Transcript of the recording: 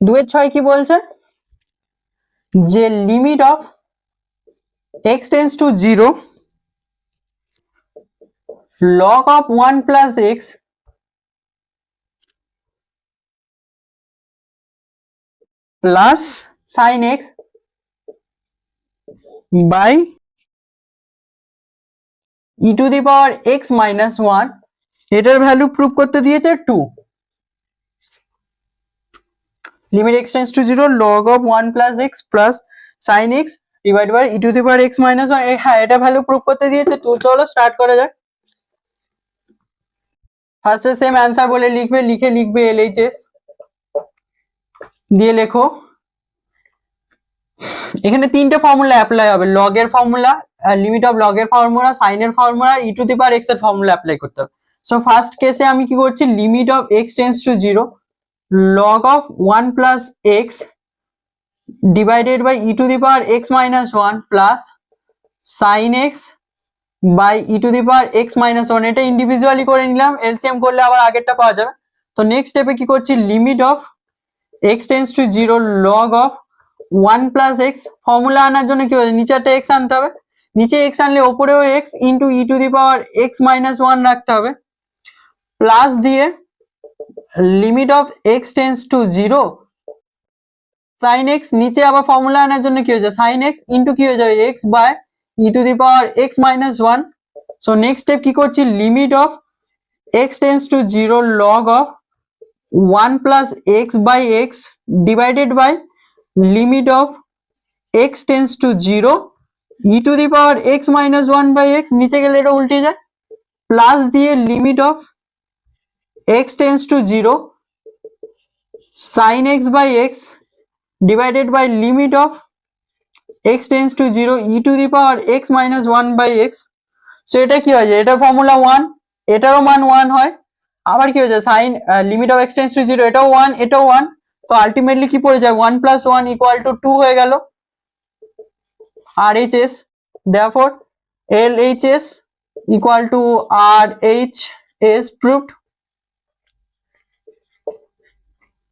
2/6 কি বলছে যে limit of x tends to 0 log of 1 plus x plus sin x by e to the power x minus 1 এটার value prove করতে দিয়েছে 2 limit x tends to 0 log of 1 plus x plus sin x divided by e to the power x minus 1 হ্যাঁ এটা value prove করতে দিয়েছে। তো চলো start করা যাক। ফার্স্টে সেম অ্যান্সার বলে লিখবে, লিখবে LHS দিয়ে লেখো। এখানে তিনটে ফর্মুলা অ্যাপ্লাই হবে, লগ এর ফর্মুলা, লিমিট অফ লগ এর ফর্মুলা, সাইন এর formula, E to the power x এর ফর্মুলা অ্যাপ্লাই করতে হবে। সো ফার্স্ট কেসে আমি কি করছি, limit of x tends to 0 log of 1 plus x divided by e to the power x minus 1 plus sin x by e to the power x minus 1 এটা individually করে নিলাম, LCM করলে আবার আগেরটা পাওয়া যাবে। তো নেক্সট স্টেপে কি করছি, limit of x tends to 0 log of 1 plus x formula আনার জন্য কি হবে, নিচে একটা x আনতে হবে, নিচে x আনলে ওপরেও x into e to the power x minus 1 রাখতে হবে, প্লাস দিয়ে limit of x tends to 0 sin x, নিচে আবার ফর্মুলা আনার জন্য কি হয়ে যায় sin x ইন্টু কি হয়ে যাবে x by e to the power x minus 1। So next step কি করছি, limit of x tends to 0 log of 1 plus x by x divided by limit of x tends to 0 e to the power x minus 1 by x, নিচে গেলে এটা উল্টে যায়, plus দিয়ে limit of x tends to 0 sin x by x divided by limit of x tends to 0 e to the power x minus 1 by x। So এটা কি হয়, এটা ফর্মুলা 1, এটারও মান 1 হয়, আবার কি হয়ে যায় sine limit of x tends to 0 এটাও 1 এটাও 1, তো আলটিমেটলি কি পড়ে যায় 1 plus 1 equal to 2 হয়ে গেল RHS। therefore LHS equal to RHS proved।